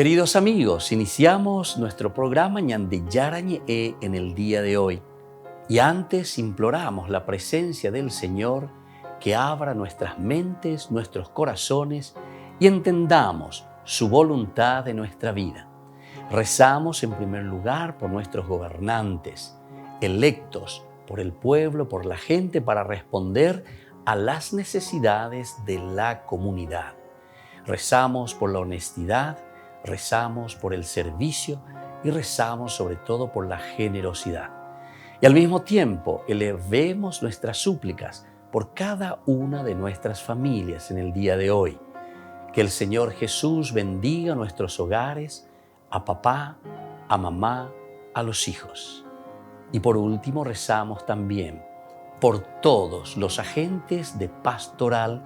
Queridos amigos, iniciamos nuestro programa Ñande Yarañe en el día de hoy. Y antes imploramos la presencia del Señor que abra nuestras mentes, nuestros corazones y entendamos su voluntad de nuestra vida. Rezamos en primer lugar por nuestros gobernantes, electos por el pueblo, por la gente, para responder a las necesidades de la comunidad. Rezamos por la honestidad, rezamos por el servicio y rezamos sobre todo por la generosidad. Y al mismo tiempo elevemos nuestras súplicas por cada una de nuestras familias en el día de hoy. Que el Señor Jesús bendiga nuestros hogares, a papá, a mamá, a los hijos. Y por último rezamos también por todos los agentes de pastoral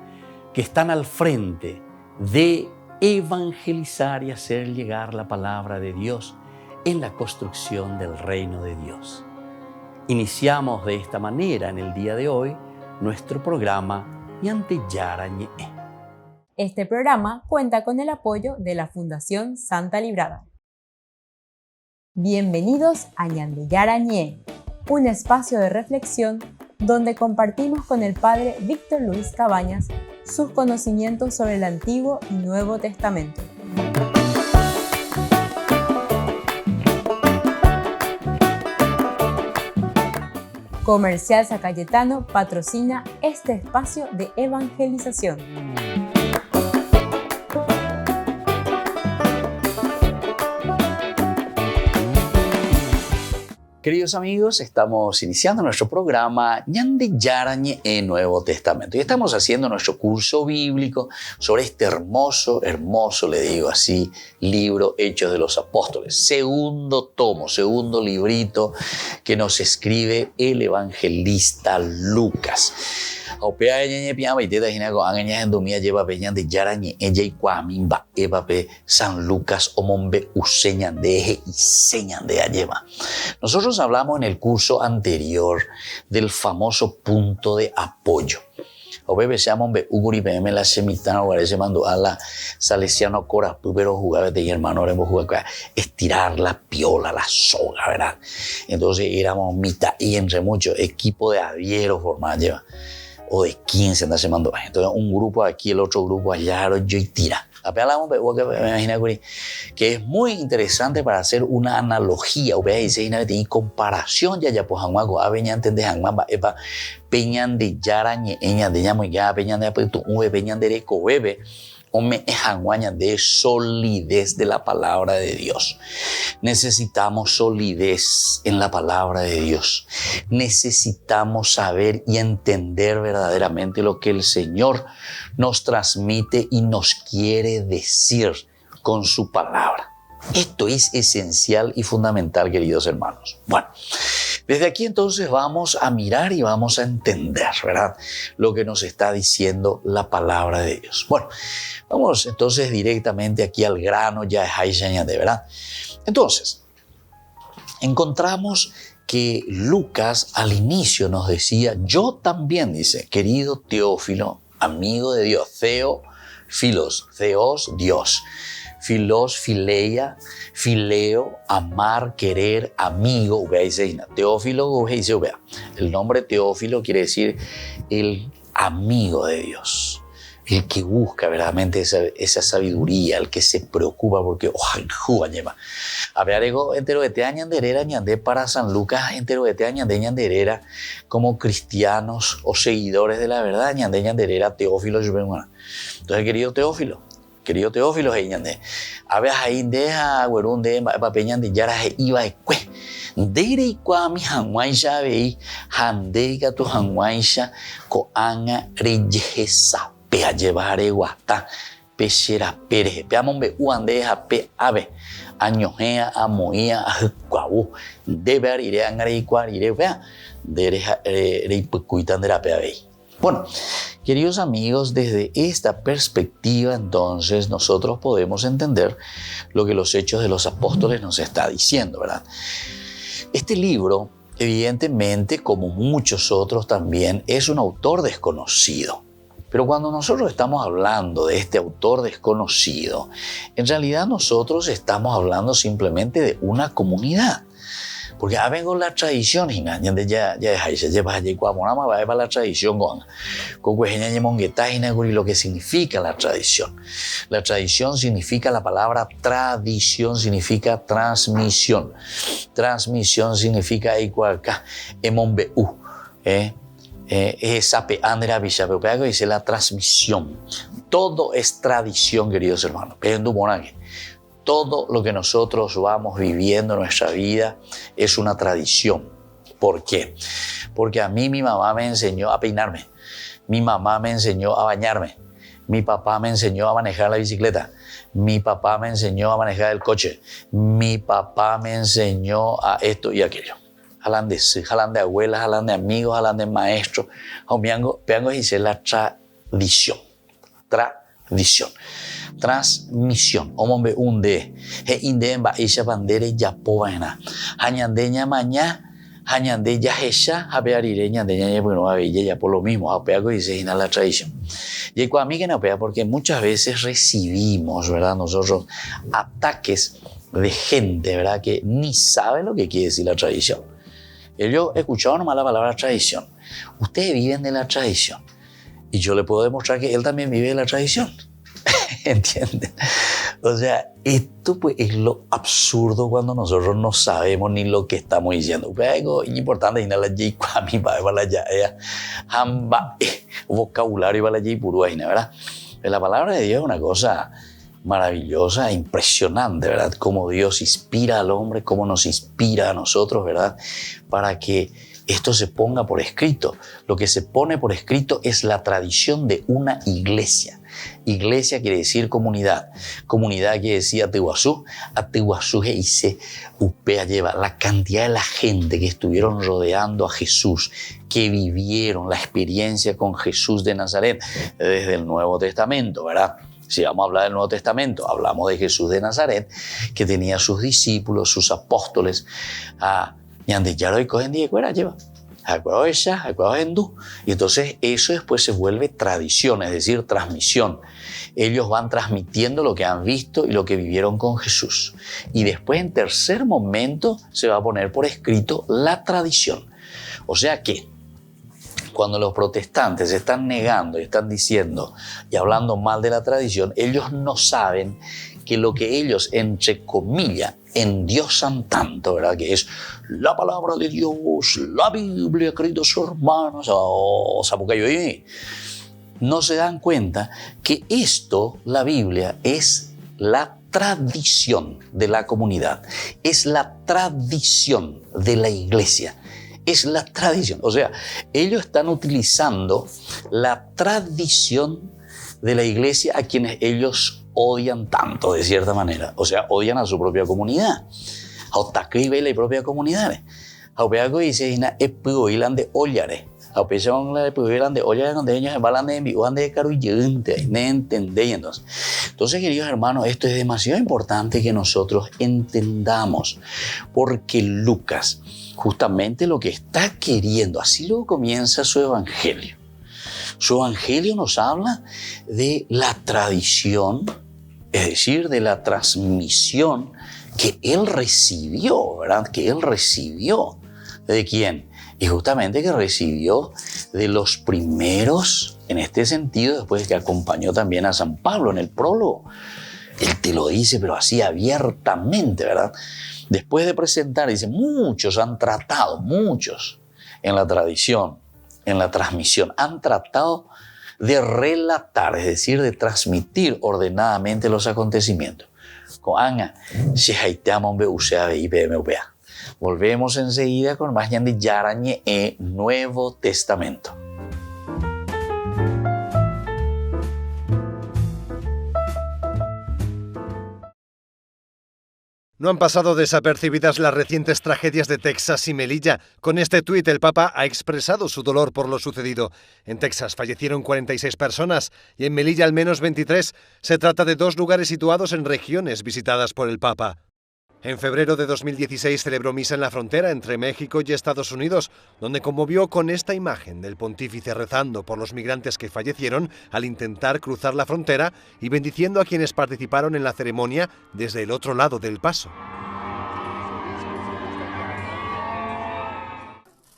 que están al frente de evangelizar y hacer llegar la palabra de Dios en la construcción del reino de Dios. Iniciamos de esta manera en el día de hoy nuestro programa Ñande Yarañe. Este programa cuenta con el apoyo de la Fundación Santa Librada. Bienvenidos a Ñande Yarañe, un espacio de reflexión donde compartimos con el Padre Víctor Luis Cabañas sus conocimientos sobre el Antiguo y Nuevo Testamento. Comercial San Cayetano patrocina este espacio de evangelización. Queridos amigos, estamos iniciando nuestro programa Ñande Yarañe en Nuevo Testamento y estamos haciendo nuestro curso bíblico sobre este hermoso, le digo así, libro Hechos de los Apóstoles. Segundo tomo, segundo librito que nos escribe el evangelista Lucas. Opea ñañe piama y teta jina ko angaña endumia lleva peñan de Yarañe ella y cuamimba evape San Lucas omombe useñan de eje y señan de lleva. Nosotros hablamos en el curso anterior del famoso punto de apoyo. Obebe se llama uguri pm la semitana o se mandó a la salesiano cora pero jugaba de hermano éramos jugar estirar la piola, la soga, ¿verdad? Entonces éramos mitad y entre muchos equipo de avieros formar lleva. O de 15 anda se mandó. Entonces un grupo aquí, el otro grupo allá, yo y tira. Que es muy interesante para hacer una analogía y comparación ya pues hanguago a veñan tende hangmamba epa peñan de yarañe eña de llamo ya peñan de apetu un peñan de reco bebe ome hanguaña de solidez de la palabra de Dios. Necesitamos solidez en la palabra de Dios. Necesitamos saber y entender verdaderamente lo que el Señor nos transmite y nos quiere decir con su palabra. Esto es esencial y fundamental, queridos hermanos. Bueno, desde aquí entonces vamos a mirar y vamos a entender, ¿verdad?, lo que nos está diciendo la palabra de Dios. Bueno, vamos entonces directamente aquí al grano, ya es ahí, de verdad. Entonces, encontramos que Lucas al inicio nos decía, yo también, dice, querido Teófilo, amigo de Dios, Theófilos, Theos, Dios. Filos, fileia, fileo, amar, querer, amigo. Teófilo, el nombre Teófilo quiere decir el amigo de Dios, el que busca verdaderamente esa sabiduría, el que se preocupa porque a ver, entero de te añanderera ñandé para San Lucas, entero de te añandé ñanderera como cristianos o seguidores de la verdad, ñandé ñanderera Teófilo. Entonces, querido Teófilo, ñande. A ver, ahí deja, güerún de papeñan de yara, iba de Deire kwa mi hanwaisha vei, handeiga tu hanwaisha, ko anga reyesa, pea llevare guata, pechera pereje, peamombe uandeja pe ave, añojea, amoía, ajuabu, debe iré angareikwa, iré vea, dereja reipucuitan de la pea vei. Bueno, queridos amigos, desde esta perspectiva entonces nosotros podemos entender lo que los Hechos de los Apóstoles nos está diciendo, ¿verdad? Este libro, evidentemente, como muchos otros también, es un autor desconocido. Pero cuando nosotros estamos hablando de este autor desconocido, en realidad nosotros estamos hablando simplemente de una comunidad. Porque vengo la tradición, ya va la tradición lo que significa la tradición. La tradición significa la palabra tradición, significa transmisión. Transmisión significa dice la transmisión. Todo es tradición, queridos hermanos. Todo lo que nosotros vamos viviendo en nuestra vida es una tradición. ¿Por qué? Porque a mí mi mamá me enseñó a peinarme, mi mamá me enseñó a bañarme, mi papá me enseñó a manejar la bicicleta, mi papá me enseñó a manejar el coche, mi papá me enseñó a esto y aquello. Hablan de abuelas, hablan de amigos, hablan de maestros. Peango dice la tradición. Tradición. Transmisión. Omombe unde. He inde en baisha bandere ya povena. Hañandeña maña. Hañande ya hesha. Habearire ñandeña ya bueno ya por lo mismo. Apeago dice ina la tradición. Y a mí que no pega porque muchas veces recibimos, ¿verdad? Nosotros ataques de gente, ¿verdad? Que ni sabe lo que quiere decir la tradición. Ellos escucharon nomás la palabra tradición. Ustedes viven de la tradición. Y yo le puedo demostrar que él también vive de la tradición. ¿Entienden? O sea, esto pues es lo absurdo cuando nosotros no sabemos ni lo que estamos diciendo. Algo importante es la J Kwami para la vocabulario para la J Puruaina, ¿verdad? La palabra de Dios es una cosa maravillosa, impresionante, ¿verdad? Cómo Dios inspira al hombre, cómo nos inspira a nosotros, ¿verdad? Para que esto se ponga por escrito. Lo que se pone por escrito es la tradición de una iglesia. Iglesia quiere decir comunidad. Comunidad quiere decir Atehuazú. Atehuazú dice, Upea lleva la cantidad de la gente que estuvieron rodeando a Jesús, que vivieron la experiencia con Jesús de Nazaret desde el Nuevo Testamento, ¿verdad? Si vamos a hablar del Nuevo Testamento, hablamos de Jesús de Nazaret, que tenía sus discípulos, sus apóstoles, y entonces eso después se vuelve tradición, es decir, transmisión. Ellos van transmitiendo lo que han visto y lo que vivieron con Jesús. Y después, en tercer momento, se va a poner por escrito la tradición. O sea que cuando los protestantes están negando y están diciendo y hablando mal de la tradición, ellos no saben que lo que ellos, entre comillas, endiosan tanto, ¿verdad? Que es la palabra de Dios, la Biblia, queridos hermanos, no se dan cuenta que esto, la Biblia, es la tradición de la comunidad, es la tradición de la iglesia. Es la tradición. O sea, ellos están utilizando la tradición de la iglesia a quienes ellos odian tanto, de cierta manera. O sea, odian a su propia comunidad. A la propia comunidad. A Opeago dice, de Ollare. A Opeago de Ollare, donde ellos van de enviar de Caruyente. ¿No entendéis? Entonces, queridos hermanos, esto es demasiado importante que nosotros entendamos. Porque Lucas, justamente lo que está queriendo, así luego comienza su evangelio. Su evangelio nos habla de la tradición, es decir, de la transmisión que él recibió, ¿verdad? Que él recibió. ¿De quién? Y justamente que recibió de los primeros, en este sentido, después que acompañó también a San Pablo en el prólogo. Él te lo dice, pero así abiertamente, ¿verdad? Después de presentar, dice, muchos han tratado, muchos, en la tradición, en la transmisión, han tratado de relatar, es decir, de transmitir ordenadamente los acontecimientos. Volvemos enseguida con más de Yarañe e Nuevo Testamento. No han pasado desapercibidas las recientes tragedias de Texas y Melilla. Con este tuit, el Papa ha expresado su dolor por lo sucedido. En Texas fallecieron 46 personas y en Melilla al menos 23. Se trata de dos lugares situados en regiones visitadas por el Papa. En febrero de 2016 celebró misa en la frontera entre México y Estados Unidos, donde conmovió con esta imagen del pontífice rezando por los migrantes que fallecieron al intentar cruzar la frontera y bendiciendo a quienes participaron en la ceremonia desde el otro lado del paso.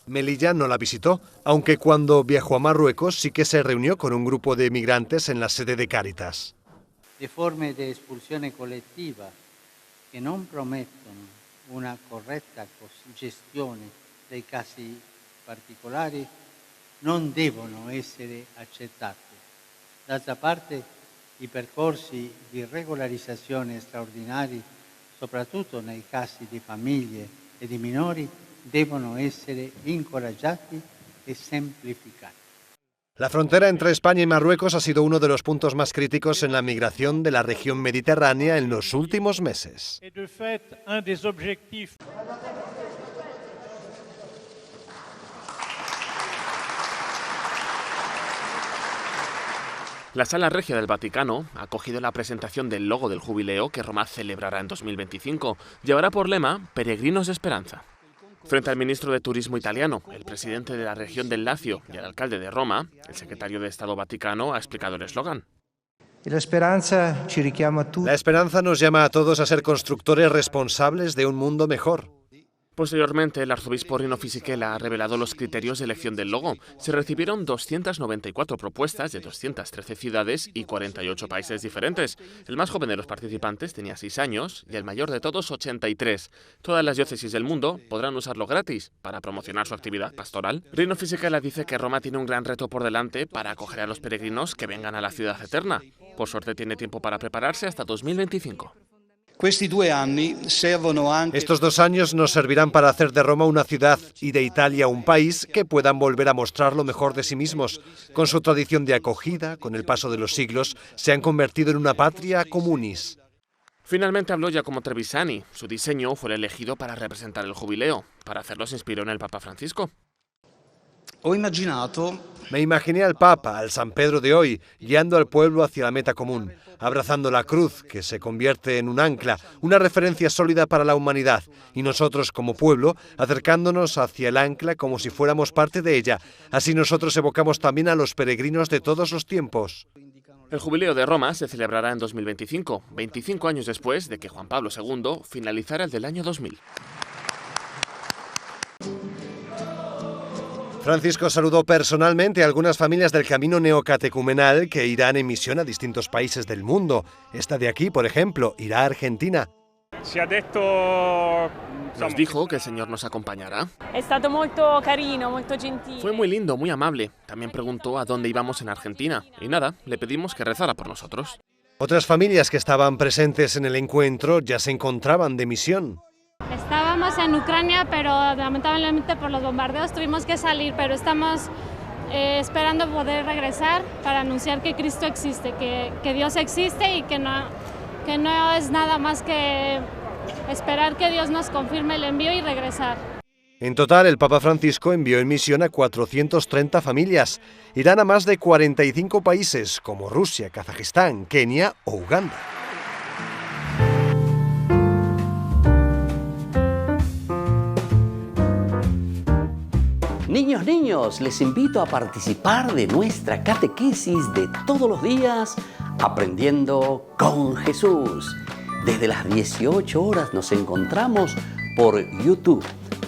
Melilla no la visitó, aunque cuando viajó a Marruecos sí que se reunió con un grupo de migrantes en la sede de Cáritas. Le forme di espulsione collettiva che non promettono una corretta gestione dei casi particolari non devono essere accettate. D'altra parte, i percorsi di regolarizzazione straordinari, soprattutto nei casi di famiglie e di minori, devono essere incoraggiati e semplificati. La frontera entre España y Marruecos ha sido uno de los puntos más críticos en la migración de la región mediterránea en los últimos meses. La Sala Regia del Vaticano ha acogido la presentación del logo del jubileo que Roma celebrará en 2025. Llevará por lema Peregrinos de Esperanza. Frente al ministro de Turismo italiano, el presidente de la región del Lacio y el alcalde de Roma, el secretario de Estado Vaticano ha explicado el eslogan. La esperanza nos llama a todos a ser constructores responsables de un mundo mejor. Posteriormente, el arzobispo Rino Fisichella ha revelado los criterios de elección del logo. Se recibieron 294 propuestas de 213 ciudades y 48 países diferentes. El más joven de los participantes tenía 6 años y el mayor de todos 83. Todas las diócesis del mundo podrán usarlo gratis para promocionar su actividad pastoral. Rino Fisichella dice que Roma tiene un gran reto por delante para acoger a los peregrinos que vengan a la ciudad eterna. Por suerte tiene tiempo para prepararse hasta 2025. Estos 2 años nos servirán para hacer de Roma una ciudad y de Italia un país que puedan volver a mostrar lo mejor de sí mismos. Con su tradición de acogida, con el paso de los siglos, se han convertido en una patria communis. Finalmente habló Giacomo Trevisani. Su diseño fue el elegido para representar el jubileo. Para hacerlo se inspiró en el Papa Francisco. Me imaginé al Papa, al San Pedro de hoy, guiando al pueblo hacia la meta común, abrazando la cruz, que se convierte en un ancla, una referencia sólida para la humanidad, y nosotros como pueblo, acercándonos hacia el ancla como si fuéramos parte de ella. Así nosotros evocamos también a los peregrinos de todos los tiempos. El jubileo de Roma se celebrará en 2025, 25 años después de que Juan Pablo II finalizara el del año 2000. Francisco saludó personalmente a algunas familias del camino neocatecumenal que irán en misión a distintos países del mundo. Esta de aquí, por ejemplo, irá a Argentina. Nos dijo que el Señor nos acompañará. Fue muy lindo, muy amable. También preguntó a dónde íbamos en Argentina. Y nada, le pedimos que rezara por nosotros. Otras familias que estaban presentes en el encuentro ya se encontraban de misión. Estábamos en Ucrania, pero lamentablemente por los bombardeos tuvimos que salir, pero estamos esperando poder regresar para anunciar que Cristo existe, que Dios existe y que no es nada más que esperar que Dios nos confirme el envío y regresar. En total, el Papa Francisco envió en misión a 430 familias. Irán a más de 45 países, como Rusia, Kazajistán, Kenia o Uganda. Niños, les invito a participar de nuestra catequesis de todos los días, Aprendiendo con Jesús. Desde las 18 horas nos encontramos por YouTube.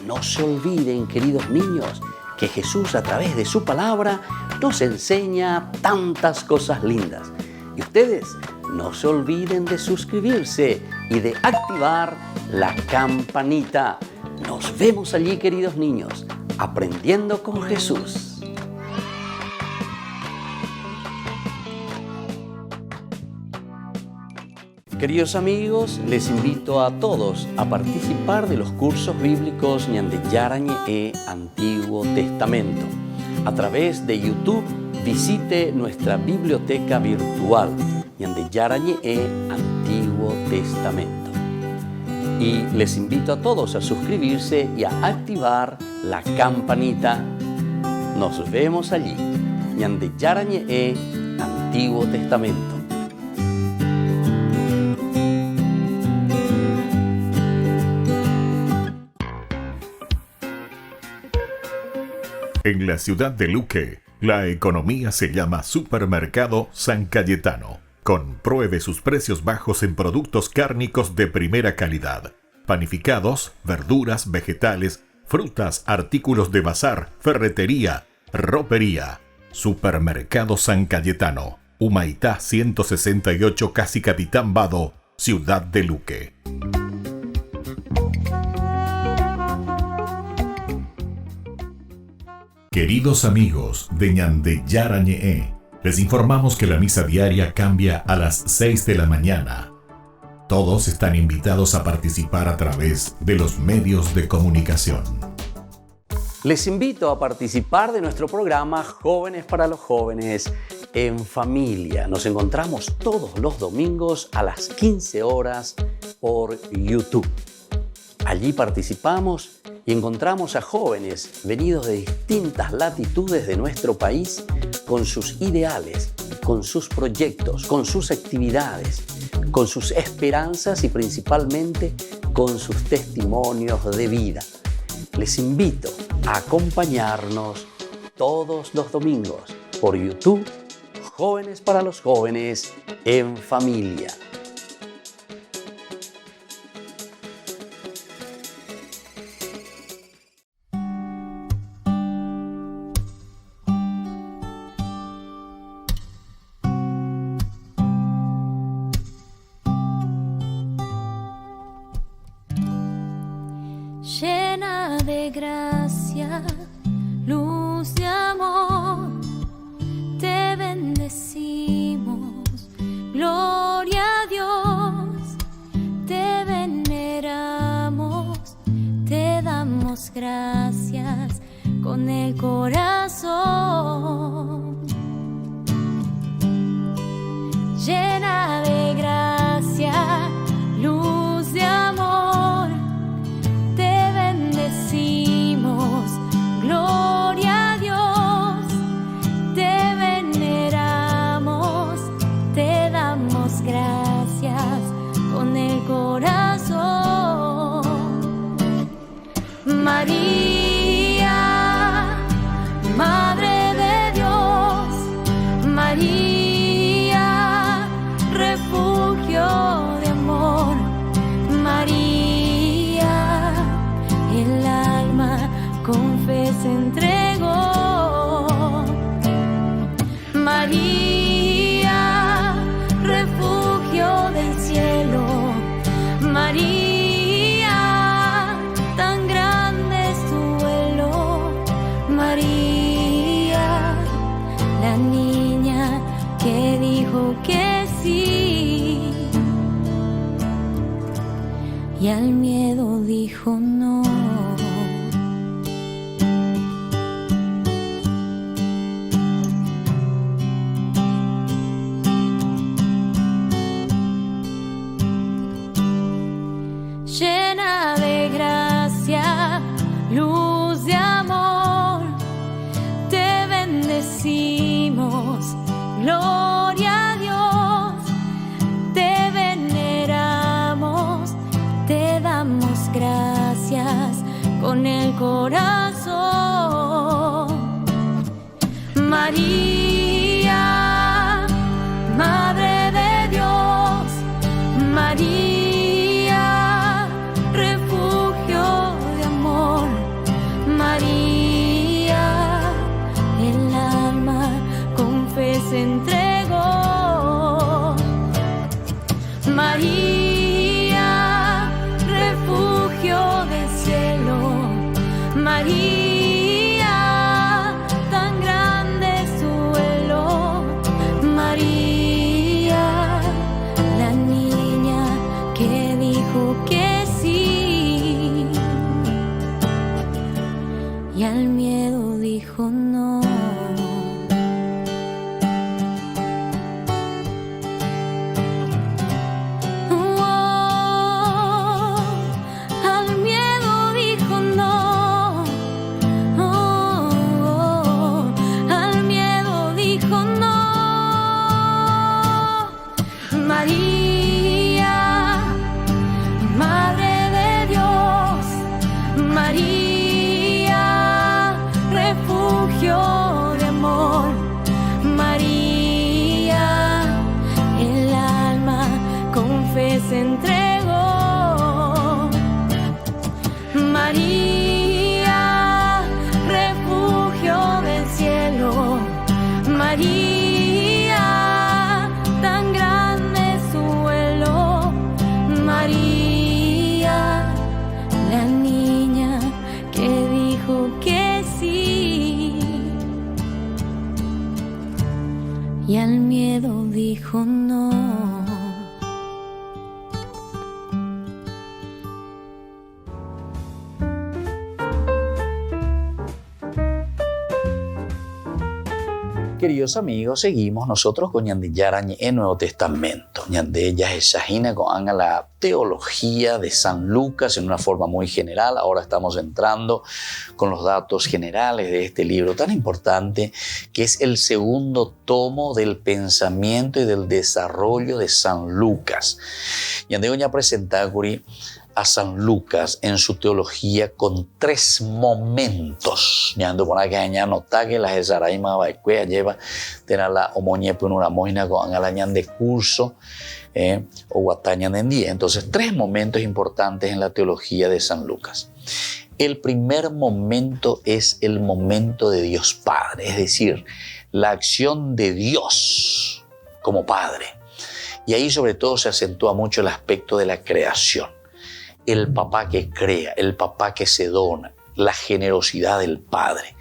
No se olviden, queridos niños, que Jesús a través de su palabra nos enseña tantas cosas lindas. Y ustedes no se olviden de suscribirse y de activar la campanita. Nos vemos allí, queridos niños. Aprendiendo con Jesús. Queridos amigos, les invito a todos a participar de los cursos bíblicos Ñande Yarañe e Antiguo Testamento. A través de YouTube, visite nuestra biblioteca virtual Ñande Yarañe e Antiguo Testamento. Y les invito a todos a suscribirse y a activar la campanita. Nos vemos allí. Ñande Yarañe e Antiguo Testamento. En la ciudad de Luque, la economía se llama Supermercado San Cayetano. Compruebe sus precios bajos en productos cárnicos de primera calidad. Panificados, verduras, vegetales, frutas, artículos de bazar, ferretería, ropería. Supermercado San Cayetano, Humaitá 168, casi Capitán Vado, ciudad de Luque. Queridos amigos de Ñande Yarañe, les informamos que la misa diaria cambia a las 6 de la mañana. Todos están invitados a participar a través de los medios de comunicación. Les invito a participar de nuestro programa Jóvenes para los Jóvenes en Familia. Nos encontramos todos los domingos a las 15 horas por YouTube. Allí participamos y encontramos a jóvenes venidos de distintas latitudes de nuestro país con sus ideales, con sus proyectos, con sus actividades, con sus esperanzas y principalmente con sus testimonios de vida. Les invito a acompañarnos todos los domingos por YouTube, Jóvenes para los Jóvenes en Familia. Llena de gracia, luz de amor, te bendecimos, gloria a Dios, te veneramos, te damos gracias con el corazón. Llena de gracia, luz de amor, te bendecimos, gloria a Dios, te veneramos, te damos gracias con el corazón. María, Madre de Dios, María, refugio de amor, María, el alma con fe se entregó. María, refugio del cielo, María, tan grande es tu vuelo, María, la niña que dijo que sí y al miedo dijo no. Llena de gracia, luz de amor, te bendecimos, gloria a Dios, te veneramos, te damos gracias con el corazón. María, Madre de Dios, María, refugio de amor, María, el alma con fe se entregó. María, refugio del cielo, María, tan grande es tu vuelo, María, la niña que dijo que sí y al miedo dijo no. Al miedo dijo no. Al miedo dijo no. María, Queridos amigos, seguimos nosotros con Ñande Yarañe en Nuevo Testamento. Ñande ya es Shahina con la teología de San Lucas en una forma muy general. Ahora estamos entrando con los datos generales de este libro tan importante que es el segundo tomo del pensamiento y del desarrollo de San Lucas. Ñande Oña presenta a San Lucas en su teología con 3 momentos. Ñando por acá ya nota que las esaraima baikue lleva tener la omoñe por una moina con la ñande curso o guataña en día. Entonces 3 momentos importantes en la teología de San Lucas. El primer momento es el momento de Dios Padre, es decir, la acción de Dios como Padre. Y ahí sobre todo se acentúa mucho el aspecto de la creación. El papá que crea, el papá que se dona, la generosidad del Padre.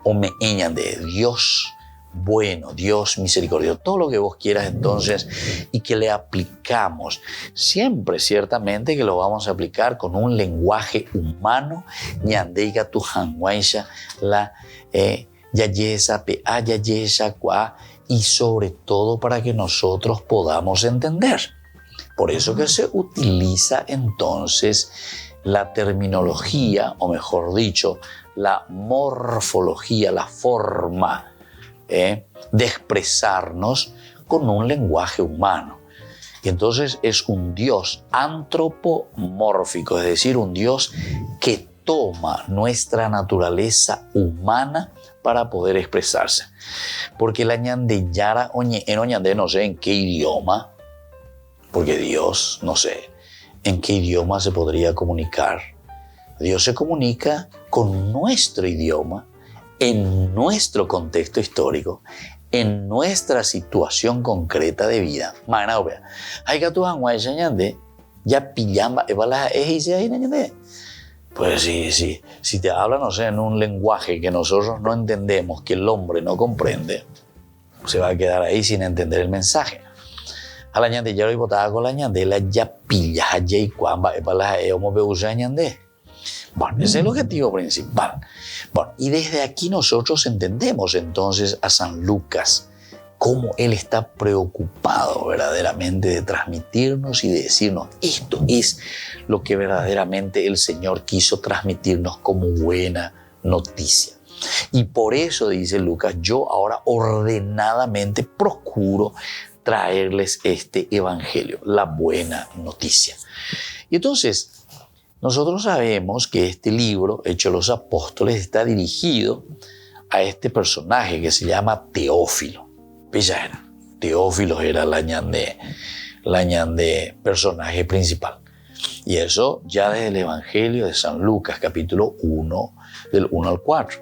O me eñan de Dios bueno, Dios misericordioso, todo lo que vos quieras entonces, y que le aplicamos. Siempre, ciertamente, que lo vamos a aplicar con un lenguaje humano, ñandeiga tu hanguaisha, la yayesa pe ayayesa kwa, y sobre todo para que nosotros podamos entender. Por eso que se utiliza entonces la terminología, o mejor dicho, la morfología, la forma de expresarnos con un lenguaje humano. Y entonces es un Dios antropomórfico, es decir, un Dios que toma nuestra naturaleza humana para poder expresarse. Porque la ñande yara en oñande no sé en qué idioma, porque Dios, no sé en qué idioma se podría comunicar. Dios se comunica con nuestro idioma, en nuestro contexto histórico, en nuestra situación concreta de vida. Mana obvia. Hay que tu hanguay ñande, ya pillamba evalas ahí ñande. Pues si te habla, no sé, en un lenguaje que nosotros no entendemos, que el hombre no comprende, se va a quedar ahí sin entender el mensaje. A la ñande ya lo votaba con la ñande, la ya pilla ya y cuamba para la homo beusa ñande. Bueno, ese es el objetivo principal. Bueno, y desde aquí nosotros entendemos entonces a San Lucas, cómo él está preocupado verdaderamente de transmitirnos y de decirnos, esto es lo que verdaderamente el Señor quiso transmitirnos como buena noticia. Y por eso dice Lucas, yo ahora ordenadamente procuro traerles este evangelio, la buena noticia. Y entonces, nosotros sabemos que este libro, Hechos de los Apóstoles, está dirigido a este personaje que se llama Teófilo. Teófilo era la ñande personaje principal. Y eso ya desde el Evangelio de San Lucas, capítulo 1, del 1 al 4.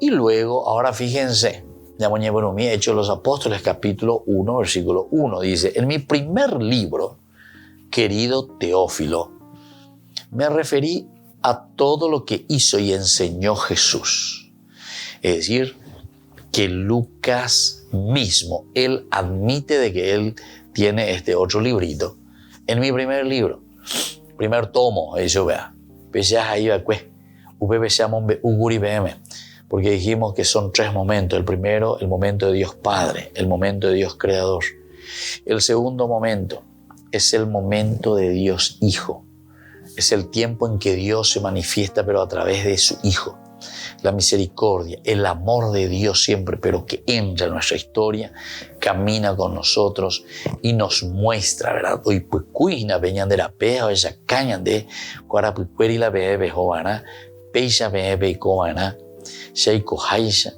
Y luego, ahora fíjense, Hechos de los Apóstoles, capítulo 1, versículo 1, dice, en mi primer libro, querido Teófilo, me referí a todo lo que hizo y enseñó Jesús. Es decir, que Lucas mismo, él admite de que él tiene este otro librito. En mi primer libro, primer tomo, eso vea, porque dijimos que son 3 momentos. El primero, el momento de Dios Padre, el momento de Dios Creador. El segundo momento es el momento de Dios Hijo. Es el tiempo en que Dios se manifiesta, pero a través de su Hijo. La misericordia, el amor de Dios siempre, pero que entra en nuestra historia, camina con nosotros y nos muestra, ¿verdad? Hoy pues cuina veñan de la pea, esa cañan de cuarapucueri la bebe jovana, peisa bebe cobana, sheiko haisha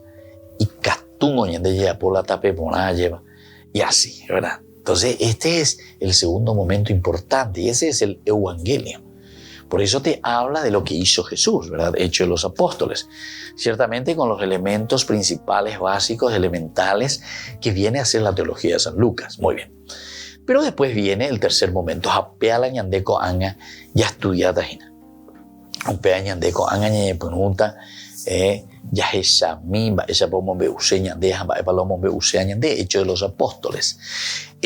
y castungo de ya por la tape pona lleva y así, ¿verdad? Entonces este es el segundo momento importante y ese es el evangelio. Por eso te habla de lo que hizo Jesús, ¿verdad? Hechos de los Apóstoles. Ciertamente con los elementos principales, básicos, elementales que viene a ser la teología de San Lucas. Muy bien. Pero después viene el tercer momento. Japea la ñandeco anga ya estudiada tajina. Japea ñandeco anga ñe pregunta ya esa mimba, esa pomo beuse ñande, jamba palomo beuse ñande, Hechos de los Apóstoles.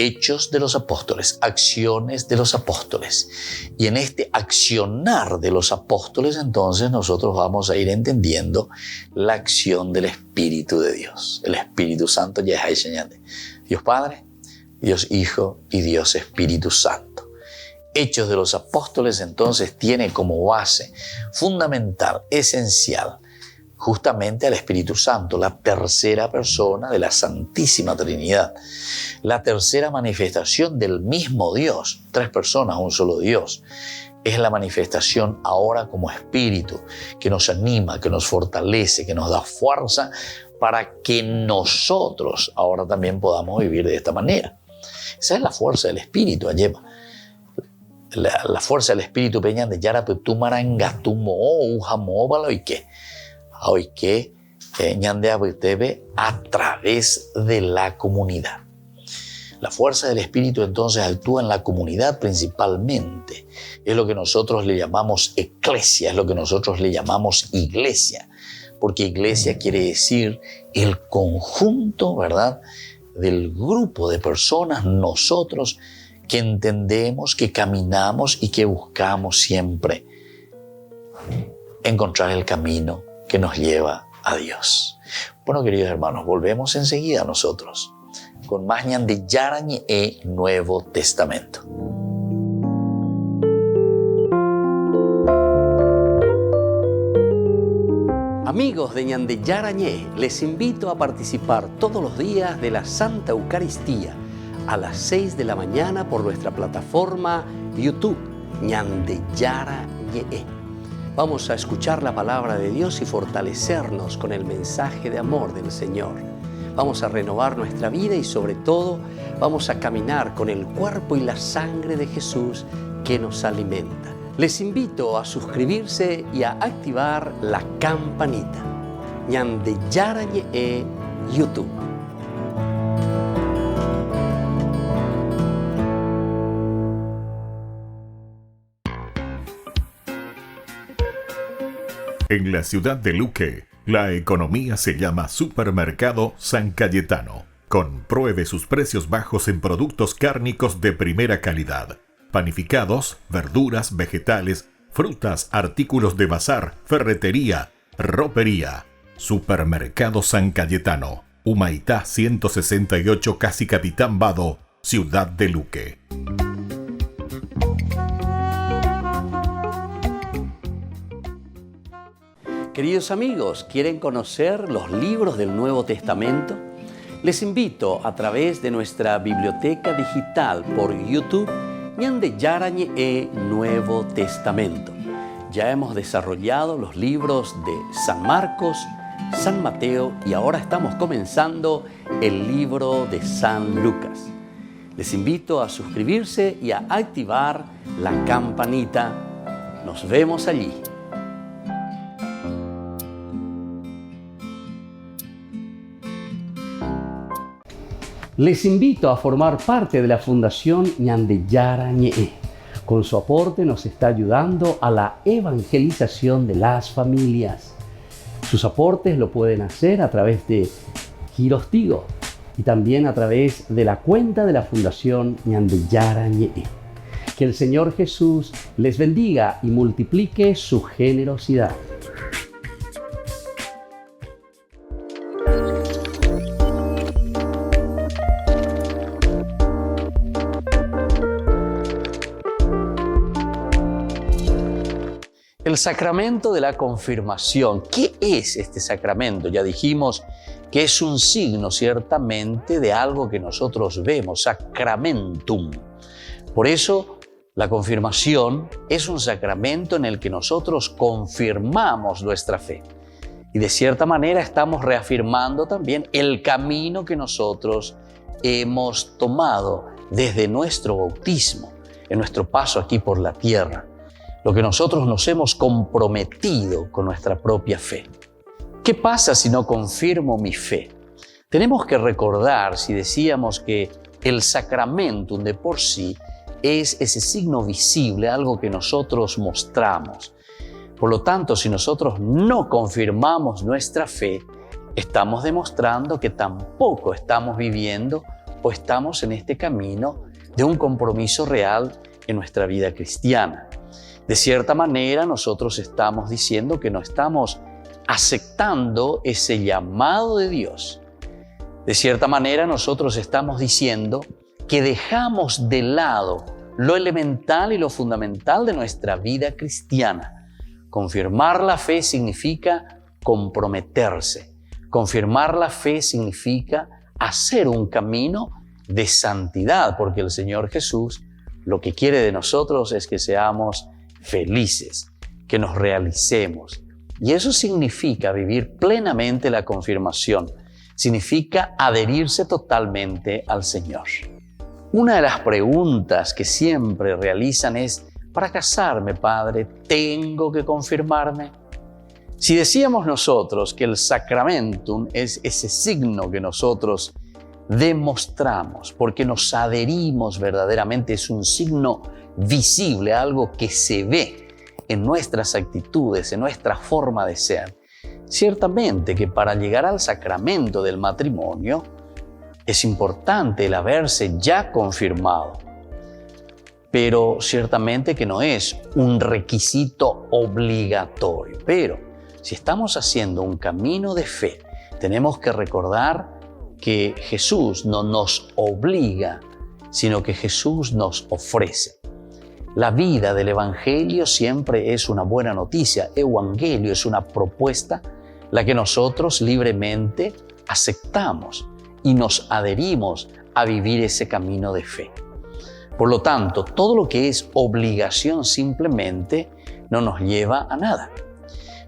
Hechos de los Apóstoles, acciones de los apóstoles. Y en este accionar de los apóstoles, entonces nosotros vamos a ir entendiendo la acción del Espíritu de Dios. El Espíritu Santo ya es ahí, Dios Padre, Dios Hijo y Dios Espíritu Santo. Hechos de los Apóstoles entonces tiene como base fundamental, esencial, justamente al Espíritu Santo, la tercera persona de la Santísima Trinidad, la tercera manifestación del mismo Dios, 3 personas, un solo Dios. Es la manifestación ahora como Espíritu, que nos anima, que nos fortalece, que nos da fuerza para que nosotros ahora también podamos vivir de esta manera. Esa es la fuerza del Espíritu, Ayema. La fuerza del Espíritu peñan de yara petumarangatumo ujamóbalo y que hoy que ñande abutebe a través de la comunidad. La fuerza del Espíritu entonces actúa en la comunidad principalmente. Es lo que nosotros le llamamos eclesia, es lo que nosotros le llamamos iglesia, porque iglesia quiere decir el conjunto, ¿verdad?, del grupo de personas, nosotros que entendemos, que caminamos y que buscamos siempre encontrar el camino que nos lleva a Dios. Bueno, queridos hermanos, volvemos enseguida nosotros con más ñande yarañe e Nuevo Testamento. Amigos de Ñande Yarañé, les invito a participar todos los días de la Santa Eucaristía a las 6 de la mañana por nuestra plataforma YouTube, Ñande Yarañé. Vamos a escuchar la palabra de Dios y fortalecernos con el mensaje de amor del Señor. Vamos a renovar nuestra vida y sobre todo vamos a caminar con el cuerpo y la sangre de Jesús que nos alimenta. Les invito a suscribirse y a activar la campanita. Ñande Yarañé YouTube. En la ciudad de Luque, la economía se llama Supermercado San Cayetano. Compruebe sus precios bajos en productos cárnicos de primera calidad. Panificados, verduras, vegetales, frutas, artículos de bazar, ferretería, ropería. Supermercado San Cayetano, Humaitá 168, Casi Capitán Vado, ciudad de Luque. Queridos amigos, ¿quieren conocer los libros del Nuevo Testamento? Les invito a través de nuestra biblioteca digital por YouTube, Ñande Yarañé e Nuevo Testamento. Ya hemos desarrollado los libros de San Marcos, San Mateo y ahora estamos comenzando el libro de San Lucas. Les invito a suscribirse y a activar la campanita. Nos vemos allí. Les invito a formar parte de la Fundación Ñande Yarañé. Con su aporte nos está ayudando a la evangelización de las familias. Sus aportes lo pueden hacer a través de Giros Tigo y también a través de la cuenta de la Fundación Ñande Yarañé. Que el Señor Jesús les bendiga y multiplique su generosidad. El sacramento de la confirmación. ¿Qué es este sacramento? Ya dijimos que es un signo ciertamente de algo que nosotros vemos, sacramentum. Por eso, la confirmación es un sacramento en el que nosotros confirmamos nuestra fe. Y de cierta manera estamos reafirmando también el camino que nosotros hemos tomado desde nuestro bautismo, en nuestro paso aquí por la tierra. Lo que nosotros nos hemos comprometido con nuestra propia fe. ¿Qué pasa si no confirmo mi fe? Tenemos que recordar, si decíamos que el sacramentum de por sí es ese signo visible, algo que nosotros mostramos. Por lo tanto, si nosotros no confirmamos nuestra fe, estamos demostrando que tampoco estamos viviendo o estamos en este camino de un compromiso real en nuestra vida cristiana. De cierta manera, nosotros estamos diciendo que no estamos aceptando ese llamado de Dios. De cierta manera, nosotros estamos diciendo que dejamos de lado lo elemental y lo fundamental de nuestra vida cristiana. Confirmar la fe significa comprometerse. Confirmar la fe significa hacer un camino de santidad, porque el Señor Jesús lo que quiere de nosotros es que seamos felices, que nos realicemos. Y eso significa vivir plenamente la confirmación, significa adherirse totalmente al Señor. Una de las preguntas que siempre realizan es: para casarme, Padre, ¿tengo que confirmarme? Si decíamos nosotros que el sacramentum es ese signo que nosotros demostramos porque nos adherimos verdaderamente, es un signo visible, algo que se ve en nuestras actitudes, en nuestra forma de ser. Ciertamente que para llegar al sacramento del matrimonio es importante el haberse ya confirmado, pero ciertamente que no es un requisito obligatorio. Pero si estamos haciendo un camino de fe, tenemos que recordar que Jesús no nos obliga, sino que Jesús nos ofrece. La vida del Evangelio siempre es una buena noticia. Evangelio es una propuesta, la que nosotros libremente aceptamos y nos adherimos a vivir ese camino de fe. Por lo tanto, todo lo que es obligación simplemente no nos lleva a nada.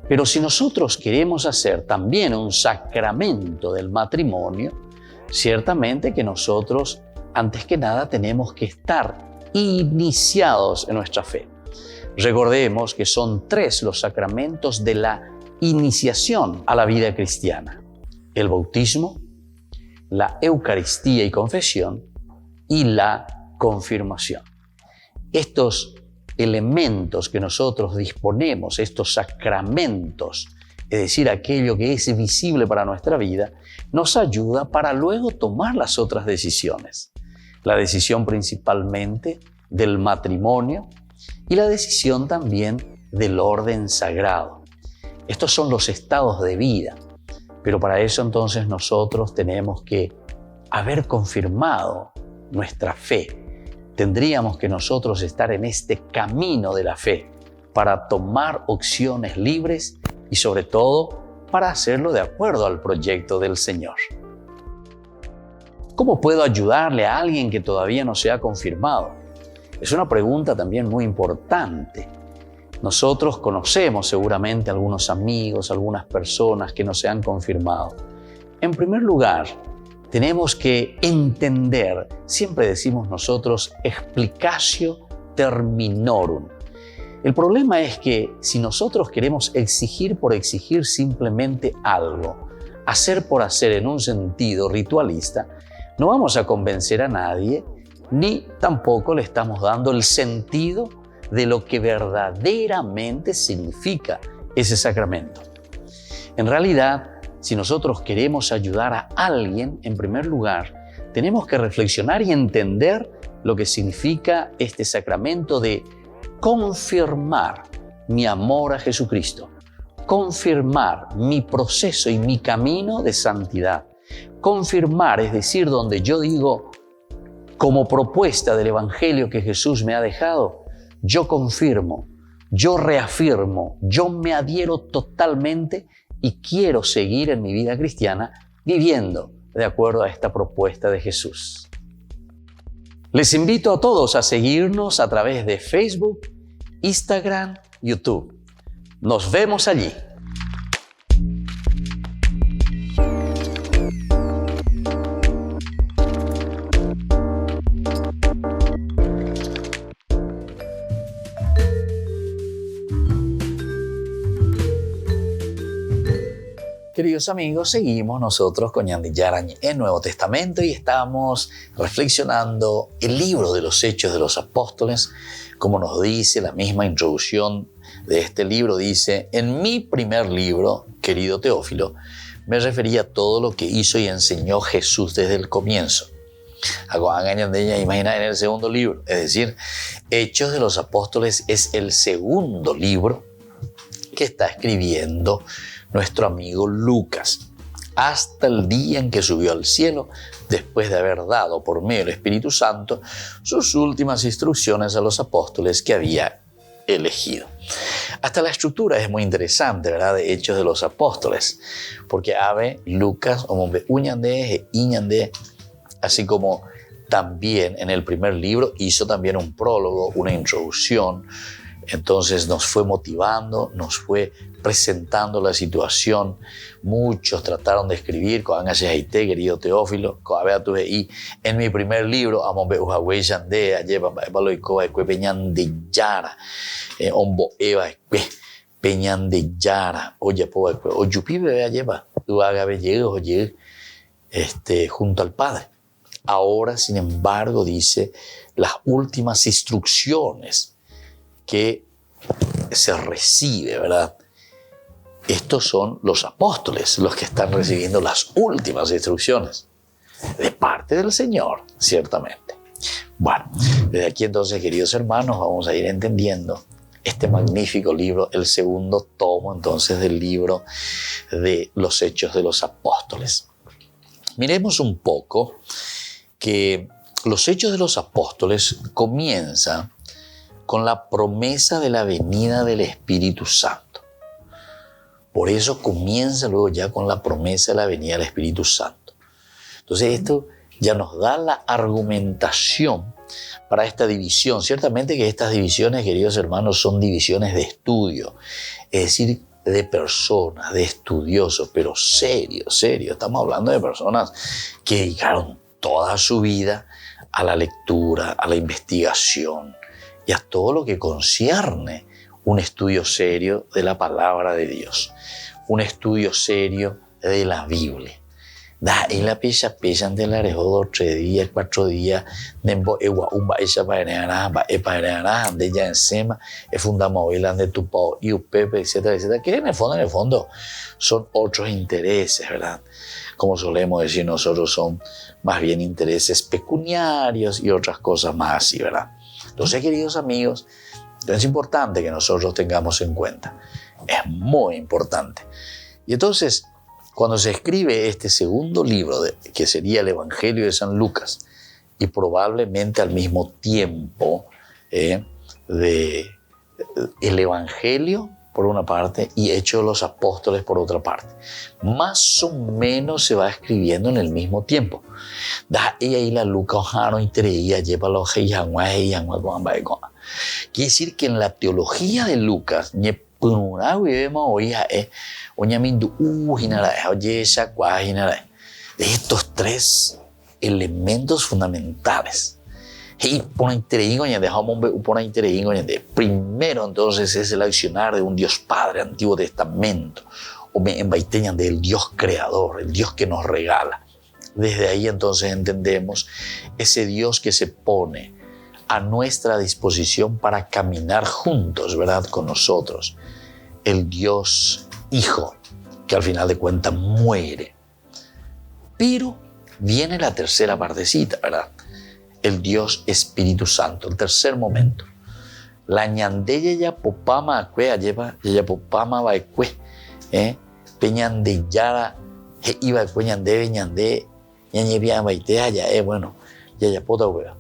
Pero si nosotros queremos hacer también un sacramento del matrimonio, ciertamente que nosotros, antes que nada, tenemos que estar iniciados en nuestra fe. Recordemos que son 3 los sacramentos de la iniciación a la vida cristiana: el bautismo, la Eucaristía y confesión y la confirmación. Estos elementos que nosotros disponemos, estos sacramentos, es decir, aquello que es visible para nuestra vida, nos ayuda para luego tomar las otras decisiones. La decisión principalmente del matrimonio y la decisión también del orden sagrado. Estos son los estados de vida, pero para eso entonces nosotros tenemos que haber confirmado nuestra fe. Tendríamos que nosotros estar en este camino de la fe para tomar opciones libres y sobre todo para hacerlo de acuerdo al proyecto del Señor. ¿Cómo puedo ayudarle a alguien que todavía no se ha confirmado? Es una pregunta también muy importante. Nosotros conocemos seguramente algunos amigos, algunas personas que no se han confirmado. En primer lugar, tenemos que entender, siempre decimos nosotros, explicatio terminorum. El problema es que si nosotros queremos exigir por exigir simplemente algo, hacer por hacer en un sentido ritualista, no vamos a convencer a nadie, ni tampoco le estamos dando el sentido de lo que verdaderamente significa ese sacramento. En realidad, si nosotros queremos ayudar a alguien, en primer lugar, tenemos que reflexionar y entender lo que significa este sacramento de confirmar mi amor a Jesucristo, confirmar mi proceso y mi camino de santidad. Confirmar, es decir, donde yo digo, como propuesta del Evangelio que Jesús me ha dejado, yo confirmo, yo reafirmo, yo me adhiero totalmente y quiero seguir en mi vida cristiana viviendo de acuerdo a esta propuesta de Jesús. Les invito a todos a seguirnos a través de Facebook, Instagram, YouTube. Nos vemos allí. Queridos amigos, seguimos nosotros con Yandy Yarañez en Nuevo Testamento y estamos reflexionando el libro de los Hechos de los Apóstoles. Como nos dice la misma introducción de este libro, dice: en mi primer libro, querido Teófilo, me refería a todo lo que hizo y enseñó Jesús desde el comienzo. Imagina en el segundo libro. Es decir, Hechos de los Apóstoles es el segundo libro que está escribiendo nuestro amigo Lucas, hasta el día en que subió al cielo, después de haber dado por medio del Espíritu Santo sus últimas instrucciones a los apóstoles que había elegido. Hasta la estructura es muy interesante, ¿verdad?, de Hechos de los Apóstoles, porque Lucas, uñande, iñande, así como también en el primer libro hizo también un prólogo, una introducción. Entonces nos fue motivando, nos fue presentando la situación. Muchos trataron de escribir, querido Teófilo, en mi primer libro, junto al Padre. Ahora, sin embargo, dice las últimas instrucciones que se recibe, ¿verdad? Estos son los apóstoles los que están recibiendo las últimas instrucciones de parte del Señor, ciertamente. Bueno, desde aquí entonces, queridos hermanos, vamos a ir entendiendo este magnífico libro, el segundo tomo entonces del libro de los Hechos de los Apóstoles. Miremos un poco que los Hechos de los Apóstoles comienzan con la promesa de la venida del Espíritu Santo. Por eso comienza luego ya con la promesa de la venida del Espíritu Santo. Entonces esto ya nos da la argumentación para esta división. Ciertamente que estas divisiones, queridos hermanos, son divisiones de estudio, es decir, de personas, de estudiosos, pero serio. Estamos hablando de personas que dedicaron toda su vida a la lectura, a la investigación y a todo lo que concierne un estudio serio de la palabra de Dios, un estudio serio de la Biblia. Y la pesa ante la rejodo 3 días, 4 días, nembo ewa umba esa paereana, ande ya encima, fundamos de tu pao y upepe, etcétera, que en el fondo son otros intereses, ¿verdad? Como solemos decir nosotros, son más bien intereses pecuniarios y otras cosas más así, ¿verdad? Entonces, queridos amigos, es importante que nosotros tengamos en cuenta. Es muy importante. Y entonces, cuando se escribe este segundo libro, que sería el Evangelio de San Lucas, y probablemente al mismo tiempo de el Evangelio, por una parte, y Hechos de los Apóstoles, por otra parte. Más o menos se va escribiendo en el mismo tiempo. Quiere decir que en la teología de Lucas, de estos 3 elementos fundamentales. Primero entonces es el accionar de un Dios Padre, Antiguo Testamento, o del Dios Creador, el Dios que nos regala. Desde ahí entonces entendemos ese Dios que se pone a nuestra disposición para caminar juntos, ¿verdad?, con nosotros. El Dios Hijo, que al final de cuentas muere. Pero viene la tercera partecita, ¿verdad? El Dios Espíritu Santo, el tercer momento. La ñandella ya popama acue, lleva ya popama va acue, peñande yara, iba acue ñande, ñande, ñañebia baitea ya, bueno, ya pota hueva.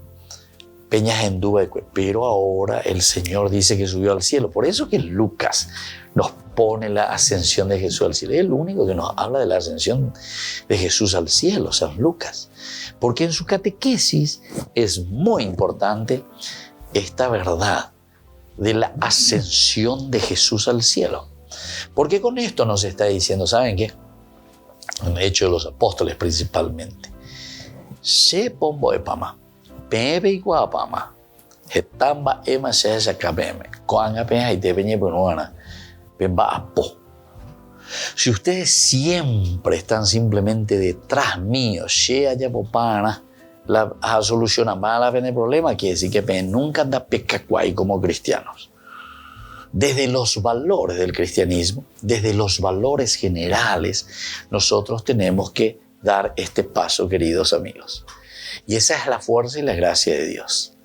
Peñas en duda, pero ahora el Señor dice que subió al cielo. Por eso que Lucas nos pone la ascensión de Jesús al cielo. Es el único que nos habla de la ascensión de Jesús al cielo, San Lucas. Porque en su catequesis es muy importante esta verdad de la ascensión de Jesús al cielo. Porque con esto nos está diciendo, ¿saben qué? En Hechos de los Apóstoles principalmente. Se pombo de pama. Pepe y guapama, hetamba ema se sacabeme, coanga pena y te peñe penuana, pemba apo. Si ustedes siempre están simplemente detrás mío, shea ya popana, la soluciona mala el problema, quiere decir que nunca anda pecacuay como cristianos. Desde los valores del cristianismo, desde los valores generales, nosotros tenemos que dar este paso, queridos amigos. Y esa es la fuerza y la gracia de Dios.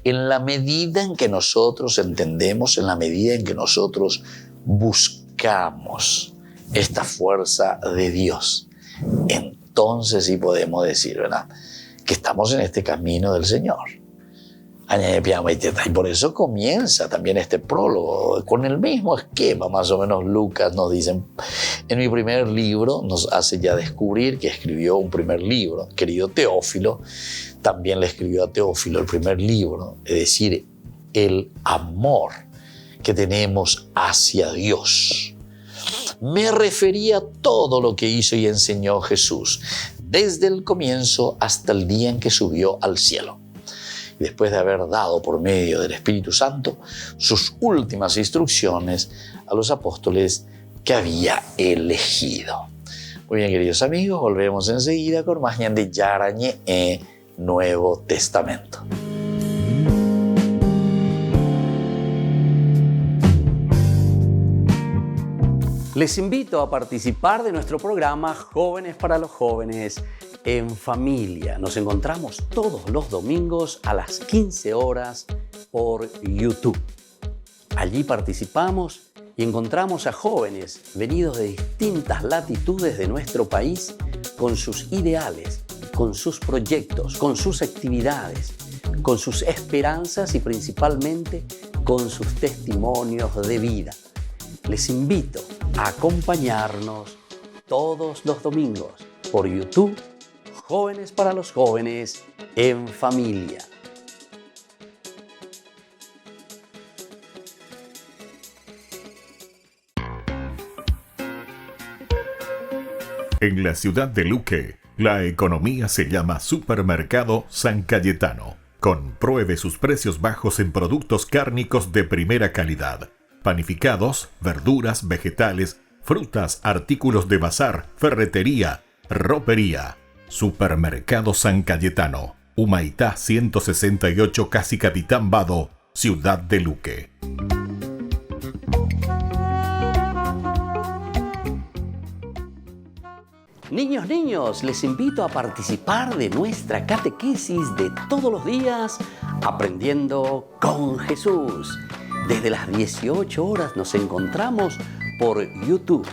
En la medida en que nosotros entendemos, en la medida en que nosotros buscamos esta fuerza de Dios, entonces sí podemos decir, ¿verdad?, que estamos en este camino del Señor. Y por eso comienza también este prólogo, con el mismo esquema, más o menos. Lucas nos dice, en mi primer libro nos hace ya descubrir que escribió un primer libro. Querido Teófilo, también le escribió a Teófilo el primer libro, es decir, el amor que tenemos hacia Dios. Me refería a todo lo que hizo y enseñó Jesús, desde el comienzo hasta el día en que subió al cielo. Después de haber dado por medio del Espíritu Santo sus últimas instrucciones a los apóstoles que había elegido. Muy bien, queridos amigos, volvemos enseguida con más de Yarañe Nuevo Testamento. Les invito a participar de nuestro programa Jóvenes para los Jóvenes en Familia. Nos encontramos todos los domingos a las 15 horas por YouTube. Allí participamos y encontramos a jóvenes venidos de distintas latitudes de nuestro país con sus ideales, con sus proyectos, con sus actividades, con sus esperanzas y principalmente con sus testimonios de vida. Les invito a acompañarnos todos los domingos por YouTube, Jóvenes para los Jóvenes en Familia. En la ciudad de Luque, la economía se llama Supermercado San Cayetano. Compruebe sus precios bajos en productos cárnicos de primera calidad. Panificados, verduras, vegetales, frutas, artículos de bazar, ferretería, ropería. Supermercado San Cayetano, Humaitá 168, Casi Capitán Vado, Ciudad de Luque. Niños, les invito a participar de nuestra catequesis de todos los días, Aprendiendo con Jesús. Desde las 18 horas nos encontramos por YouTube.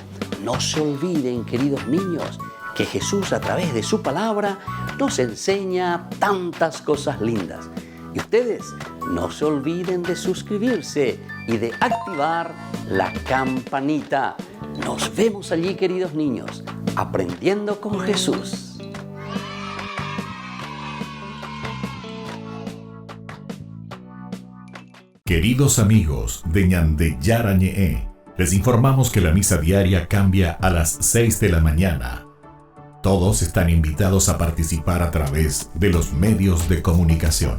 No se olviden, queridos niños, que Jesús a través de su palabra nos enseña tantas cosas lindas. Y ustedes no se olviden de suscribirse y de activar la campanita. Nos vemos allí, queridos niños, Aprendiendo con Jesús. Queridos amigos de Ñande Yarañe, les informamos que la misa diaria cambia a las 6 de la mañana. Todos están invitados a participar a través de los medios de comunicación.